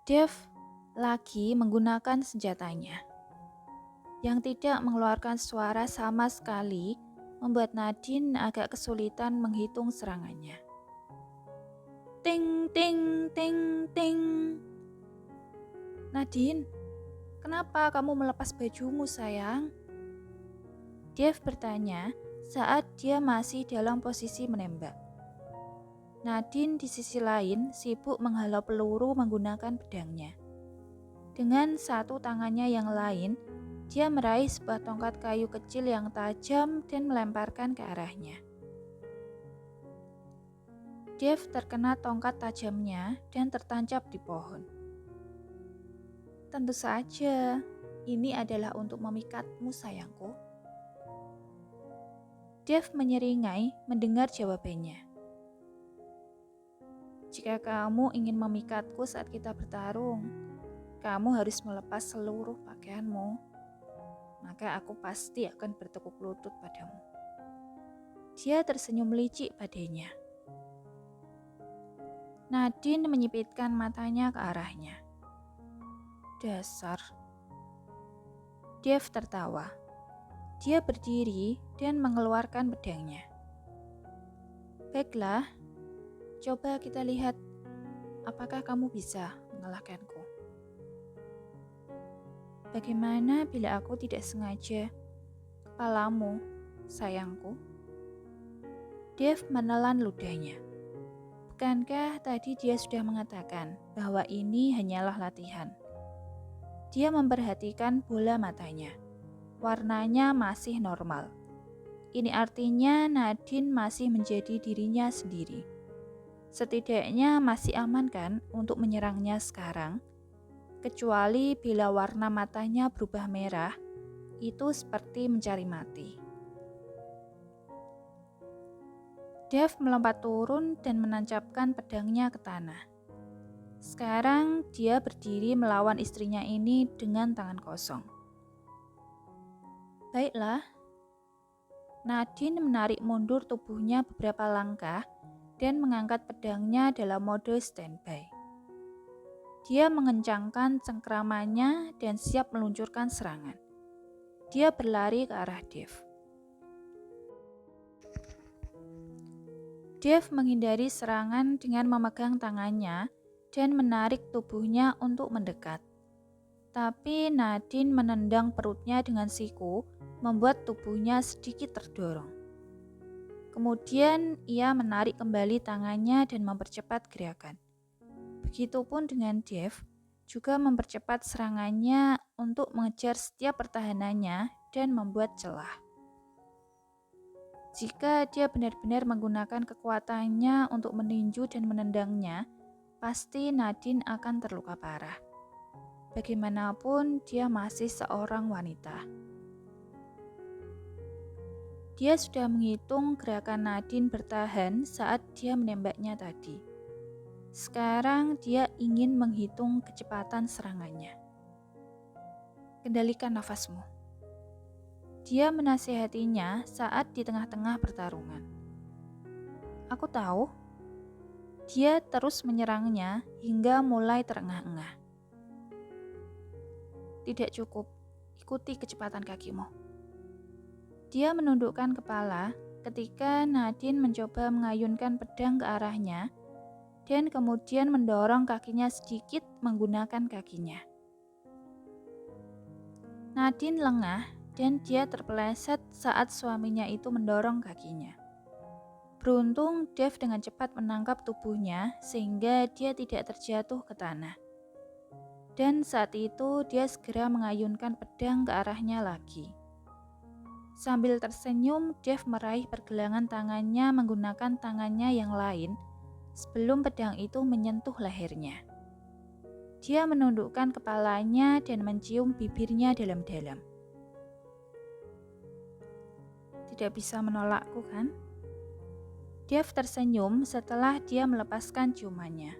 Dev lagi menggunakan senjatanya yang tidak mengeluarkan suara sama sekali, membuat Nadine agak kesulitan menghitung serangannya. Ting ting ting ting. Nadine, kenapa kamu melepas bajumu, sayang? Dev bertanya saat dia masih dalam posisi menembak. Nadine di sisi lain sibuk menghalau peluru menggunakan pedangnya. Dengan satu tangannya yang lain, dia meraih sebuah tongkat kayu kecil yang tajam dan melemparkan ke arahnya. Dev terkena tongkat tajamnya dan tertancap di pohon. Tentu saja, ini adalah untuk memikatmu, sayangku. Dev menyeringai mendengar jawabannya. Jika kamu ingin memikatku saat kita bertarung, kamu harus melepas seluruh pakaianmu. Maka aku pasti akan bertekuk lutut padamu. Dia tersenyum licik padanya. Nadine menyipitkan matanya ke arahnya. Dasar. Dev tertawa. Dia berdiri dan mengeluarkan pedangnya. Baiklah, coba kita lihat apakah kamu bisa mengalahkanku. Bagaimana bila aku tidak sengaja kepalamu, sayangku? Dev menelan ludahnya. Bukankah tadi dia sudah mengatakan bahwa ini hanyalah latihan? Dia memperhatikan bola matanya. Warnanya masih normal. Ini artinya Nadine masih menjadi dirinya sendiri. Setidaknya masih aman kan untuk menyerangnya sekarang? Kecuali bila warna matanya berubah merah, itu seperti mencari mati. Dev melompat turun dan menancapkan pedangnya ke tanah. Sekarang dia berdiri melawan istrinya ini dengan tangan kosong. Baiklah, Nadine menarik mundur tubuhnya beberapa langkah dan mengangkat pedangnya dalam mode standby. Dia mengencangkan cengkeramannya dan siap meluncurkan serangan. Dia berlari ke arah Dev. Dev menghindari serangan dengan memegang tangannya dan menarik tubuhnya untuk mendekat. Tapi Nadine menendang perutnya dengan siku, membuat tubuhnya sedikit terdorong. Kemudian ia menarik kembali tangannya dan mempercepat gerakan. Begitupun dengan Dev, juga mempercepat serangannya untuk mengejar setiap pertahanannya dan membuat celah. Jika dia benar-benar menggunakan kekuatannya untuk meninju dan menendangnya, pasti Nadine akan terluka parah. Bagaimanapun, dia masih seorang wanita. Dia sudah menghitung gerakan Nadine bertahan saat dia menembaknya tadi. Sekarang dia ingin menghitung kecepatan serangannya. Kendalikan nafasmu. Dia menasihatinya saat di tengah-tengah pertarungan. Aku tahu. Dia terus menyerangnya hingga mulai terengah-engah. Tidak cukup, ikuti kecepatan kakimu. Dia menundukkan kepala ketika Nadine mencoba mengayunkan pedang ke arahnya dan kemudian mendorong kakinya sedikit menggunakan kakinya. Nadine lengah dan dia terpeleset saat suaminya itu mendorong kakinya. Beruntung Dev dengan cepat menangkap tubuhnya sehingga dia tidak terjatuh ke tanah. Dan saat itu dia segera mengayunkan pedang ke arahnya lagi. Sambil tersenyum, Dev meraih pergelangan tangannya menggunakan tangannya yang lain sebelum pedang itu menyentuh lehernya. Dia menundukkan kepalanya dan mencium bibirnya dalam-dalam. Tidak bisa menolakku, kan? Dev tersenyum setelah dia melepaskan ciumannya.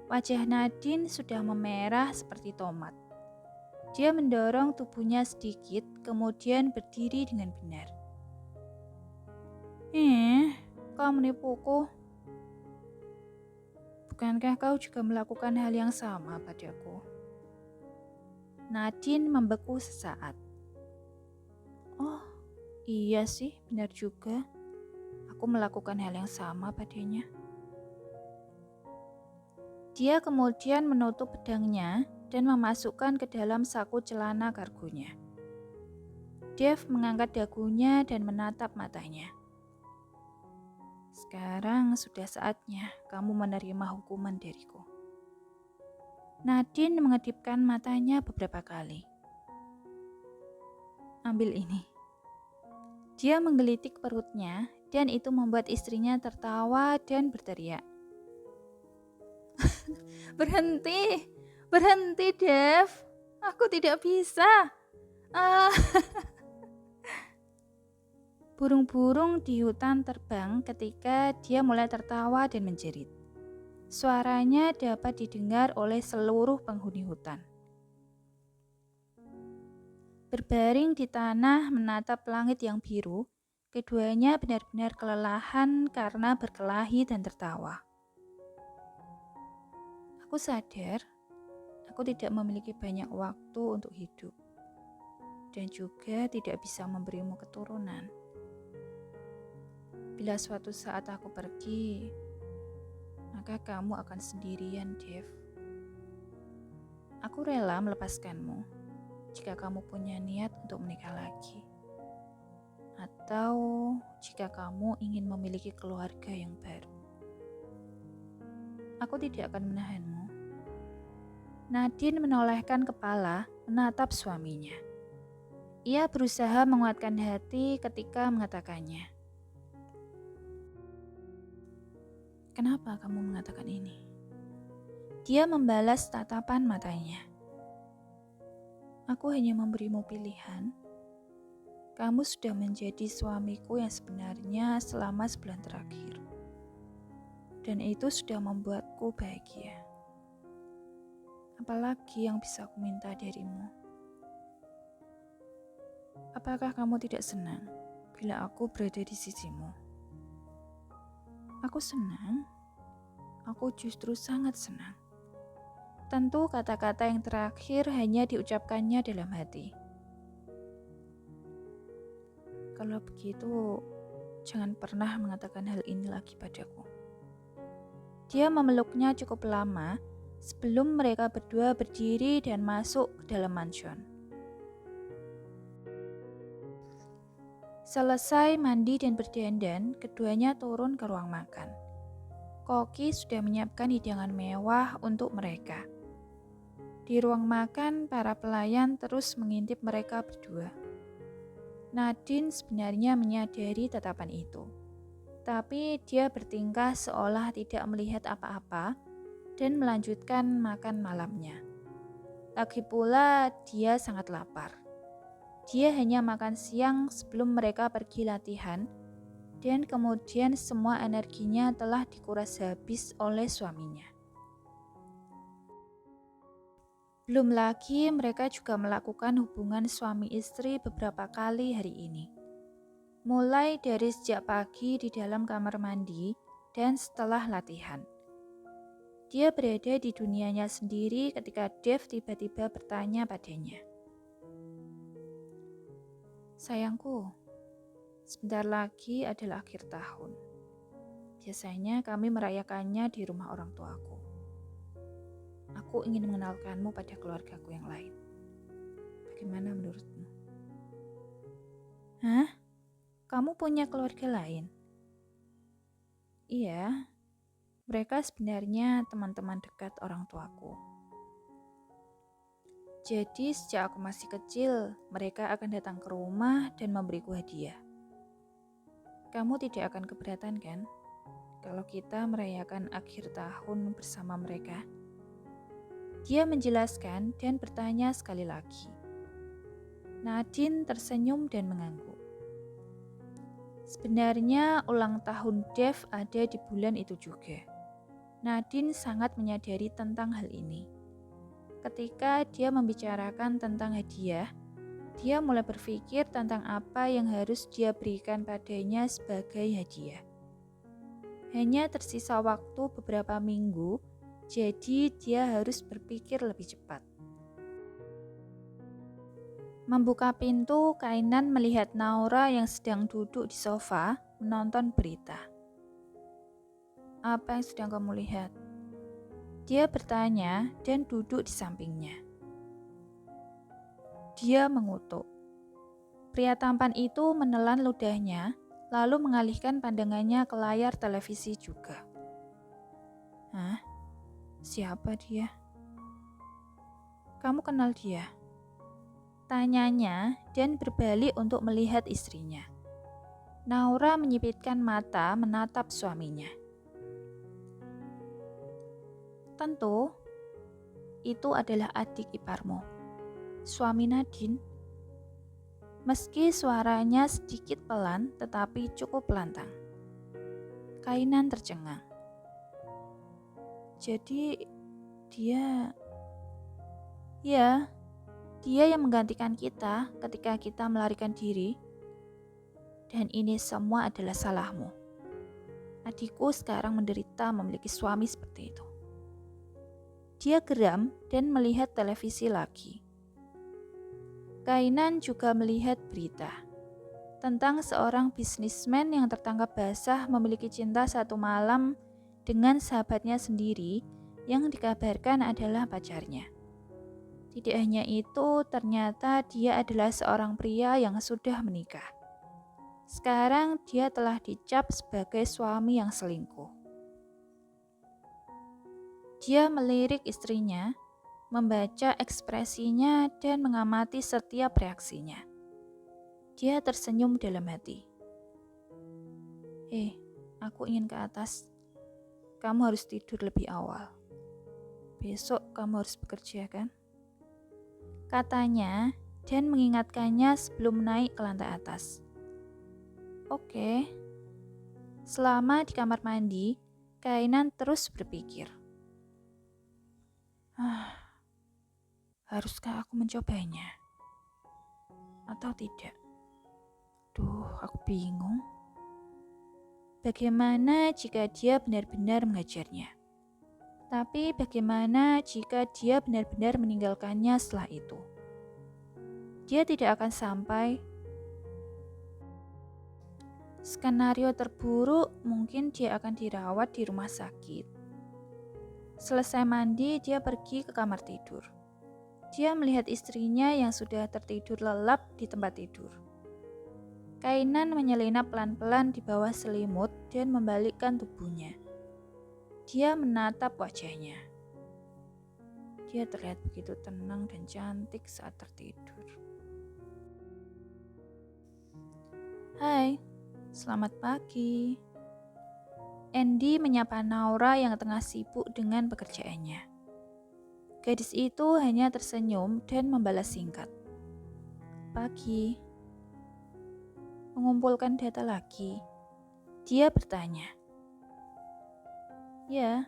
Wajah Nadine sudah memerah seperti tomat. Dia mendorong tubuhnya sedikit, kemudian berdiri dengan benar. Kau menipuku. Bukankah kau juga melakukan hal yang sama padaku? Nadine membeku sesaat. Oh, iya sih, benar juga. Aku melakukan hal yang sama padanya. Dia kemudian menutup pedangnya dan memasukkan ke dalam saku celana kargonya. Dave mengangkat dagunya dan menatap matanya. Sekarang sudah saatnya kamu menerima hukuman dariku. Nadine mengedipkan matanya beberapa kali. Ambil ini. Dia menggelitik perutnya dan itu membuat istrinya tertawa dan berteriak. Berhenti, berhenti Dave. Aku tidak bisa. Ah. Burung-burung di hutan terbang ketika dia mulai tertawa dan menjerit. Suaranya dapat didengar oleh seluruh penghuni hutan. Berbaring di tanah menatap langit yang biru, keduanya benar-benar kelelahan karena berkelahi dan tertawa. Aku sadar, aku tidak memiliki banyak waktu untuk hidup, dan juga tidak bisa memberimu keturunan. Bila suatu saat aku pergi, maka kamu akan sendirian, Dave. Aku rela melepaskanmu jika kamu punya niat untuk menikah lagi. Atau jika kamu ingin memiliki keluarga yang baru. Aku tidak akan menahanmu. Nadine menolehkan kepala menatap suaminya. Ia berusaha menguatkan hati ketika mengatakannya. Kenapa kamu mengatakan ini? Dia membalas tatapan matanya. Aku hanya memberimu pilihan. Kamu sudah menjadi suamiku yang sebenarnya selama sebulan terakhir. Dan itu sudah membuatku bahagia. Apalagi yang bisa aku minta darimu? Apakah kamu tidak senang bila aku berada di sisimu? Aku senang. Aku justru sangat senang. Tentu kata-kata yang terakhir hanya diucapkannya dalam hati. Kalau begitu, jangan pernah mengatakan hal ini lagi padaku. Dia memeluknya cukup lama sebelum mereka berdua berdiri dan masuk ke dalam mansion. Selesai mandi dan berdandan, keduanya turun ke ruang makan. Koki sudah menyiapkan hidangan mewah untuk mereka. Di ruang makan, para pelayan terus mengintip mereka berdua. Nadine sebenarnya menyadari tatapan itu. Tapi dia bertingkah seolah tidak melihat apa-apa dan melanjutkan makan malamnya. Lagi pula dia sangat lapar. Dia hanya makan siang sebelum mereka pergi latihan dan kemudian semua energinya telah dikuras habis oleh suaminya. Belum lagi mereka juga melakukan hubungan suami istri beberapa kali hari ini. Mulai dari sejak pagi di dalam kamar mandi dan setelah latihan. Dia berada di dunianya sendiri ketika Dave tiba-tiba bertanya padanya. Sayangku, sebentar lagi adalah akhir tahun. Biasanya kami merayakannya di rumah orang tuaku. Aku ingin mengenalkanmu pada keluargaku yang lain. Bagaimana menurutmu? Hah? Kamu punya keluarga lain? Iya, mereka sebenarnya teman-teman dekat orang tuaku. Jadi sejak aku masih kecil, mereka akan datang ke rumah dan memberiku hadiah. Kamu tidak akan keberatan kan? Kalau kita merayakan akhir tahun bersama mereka? Dia menjelaskan dan bertanya sekali lagi. Nadine tersenyum dan mengangguk. Sebenarnya ulang tahun Dave ada di bulan itu juga. Nadine sangat menyadari tentang hal ini. Ketika dia membicarakan tentang hadiah, dia mulai berpikir tentang apa yang harus dia berikan padanya sebagai hadiah. Hanya tersisa waktu beberapa minggu, jadi dia harus berpikir lebih cepat. Membuka pintu, Kainan melihat Naura yang sedang duduk di sofa menonton berita. "Apa yang sedang kamu lihat?" Dia bertanya dan duduk di sampingnya. Dia mengutuk. Pria tampan itu menelan ludahnya, lalu mengalihkan pandangannya ke layar televisi juga. "Hah? Siapa dia? Kamu kenal dia?" Tanyanya dan berbalik untuk melihat istrinya. Naura menyipitkan mata menatap suaminya. "Tentu, itu adalah adik iparmu, suami Nadine." Meski suaranya sedikit pelan tetapi cukup lantang. Kainan tercengang. "Jadi dia..." "Ya, dia yang menggantikan kita ketika kita melarikan diri. Dan ini semua adalah salahmu. Adikku sekarang menderita memiliki suami seperti itu." Dia geram dan melihat televisi lagi. Kainan juga melihat berita tentang seorang bisnismen yang tertangkap basah memiliki cinta satu malam dengan sahabatnya sendiri yang dikabarkan adalah pacarnya. Tidak hanya itu, ternyata dia adalah seorang pria yang sudah menikah. Sekarang dia telah dicap sebagai suami yang selingkuh. Dia melirik istrinya, membaca ekspresinya dan mengamati setiap reaksinya. Dia tersenyum dalam hati. Aku ingin ke atas. Kamu harus tidur lebih awal. Besok kamu harus bekerja, kan?" Katanya dan mengingatkannya sebelum naik ke lantai atas. "Oke." Selama di kamar mandi, Kainan terus berpikir. Haruskah aku mencobanya? Atau tidak? Aku bingung. Bagaimana jika dia benar-benar mengajarnya? Tapi bagaimana jika dia benar-benar meninggalkannya setelah itu? Dia tidak akan sampai. Skenario terburuk, mungkin dia akan dirawat di rumah sakit. Selesai mandi, dia pergi ke kamar tidur. Dia melihat istrinya yang sudah tertidur lelap di tempat tidur. Kainan menyelinap pelan-pelan di bawah selimut dan membalikkan tubuhnya. Dia menatap wajahnya. Dia terlihat begitu tenang dan cantik saat tertidur. "Hai, selamat pagi." Andy menyapa Naura yang tengah sibuk dengan pekerjaannya. Gadis itu hanya tersenyum dan membalas singkat. "Pagi." "Mengumpulkan data lagi?" Dia bertanya. "Ya,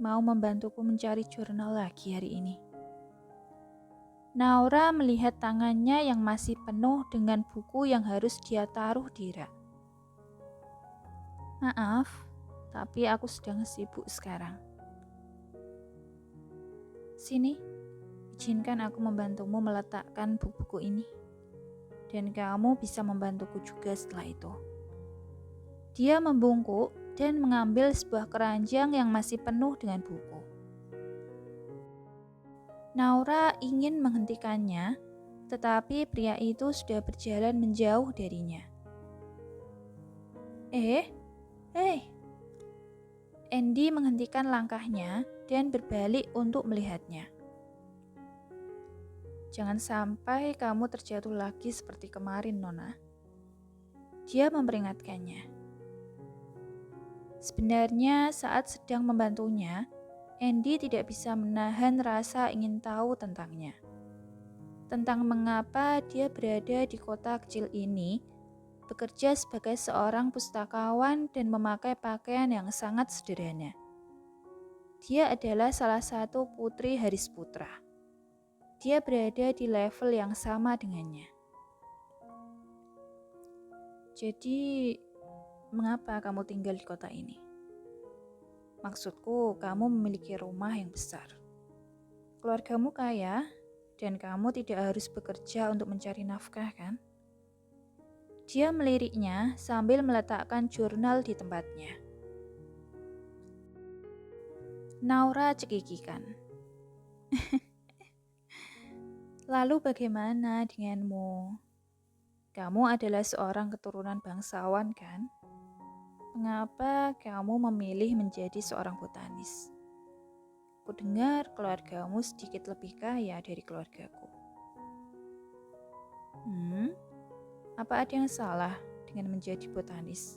mau membantuku mencari jurnal lagi hari ini." Naura melihat tangannya yang masih penuh dengan buku yang harus dia taruh di rak. "Maaf, tapi aku sedang sibuk sekarang." "Sini, izinkan aku membantumu meletakkan buku-buku ini. Dan kamu bisa membantuku juga setelah itu." Dia membungkuk dan mengambil sebuah keranjang yang masih penuh dengan buku. Naura ingin menghentikannya, tetapi pria itu sudah berjalan menjauh darinya. Andy menghentikan langkahnya dan berbalik untuk melihatnya. "Jangan sampai kamu terjatuh lagi seperti kemarin, Nona." Dia memperingatkannya. Sebenarnya saat sedang membantunya, Andy tidak bisa menahan rasa ingin tahu tentangnya. Tentang mengapa dia berada di kota kecil ini, bekerja sebagai seorang pustakawan dan memakai pakaian yang sangat sederhana. Dia adalah salah satu putri Haris Putra. Dia berada di level yang sama dengannya. Jadi, mengapa kamu tinggal di kota ini? Maksudku, kamu memiliki rumah yang besar. Keluargamu kaya, dan kamu tidak harus bekerja untuk mencari nafkah, kan? Dia meliriknya sambil meletakkan jurnal di tempatnya. Naura cekikikan. Lalu bagaimana denganmu? Kamu adalah seorang keturunan bangsawan, kan? Mengapa kamu memilih menjadi seorang botanis? Kudengar keluargamu sedikit lebih kaya dari keluargaku. Apa ada yang salah dengan menjadi botanis?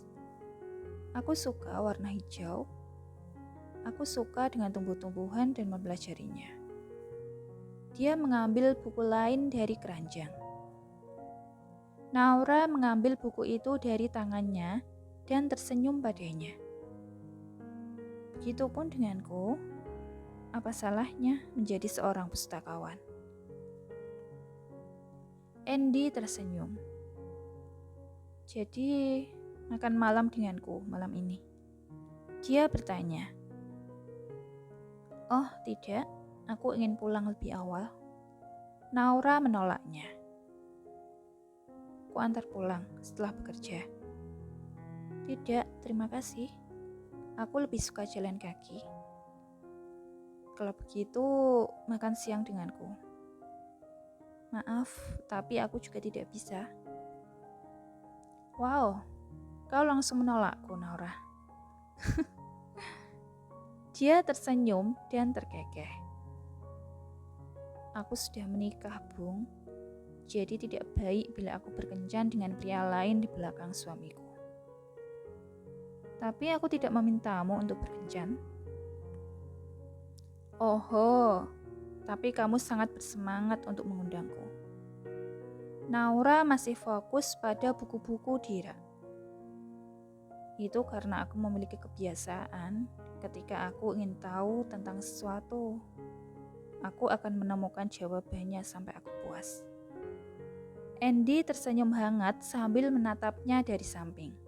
Aku suka warna hijau. Aku suka dengan tumbuh-tumbuhan dan mempelajarinya. Dia mengambil buku lain dari keranjang. Naura mengambil buku itu dari tangannya dan tersenyum padanya. Begitupun denganku, apa salahnya menjadi seorang pustakawan? Andy tersenyum. Jadi, makan malam denganku malam ini. Dia bertanya. Oh, tidak. Aku ingin pulang lebih awal. Naura menolaknya. Ku antar pulang setelah bekerja. Tidak, terima kasih. Aku lebih suka jalan kaki. Kalau begitu, makan siang denganku. Maaf, tapi aku juga tidak bisa. Wow, kau langsung menolakku, Naura. Dia tersenyum dan terkekeh. Aku sudah menikah, Bung. Jadi tidak baik bila aku berkencan dengan pria lain di belakang suamiku. Tapi aku tidak memintamu untuk berkencan. Oho, tapi kamu sangat bersemangat untuk mengundangku. Naura masih fokus pada buku-buku di rak. Itu karena aku memiliki kebiasaan ketika aku ingin tahu tentang sesuatu. Aku akan menemukan jawabannya sampai aku puas. Andy tersenyum hangat sambil menatapnya dari samping.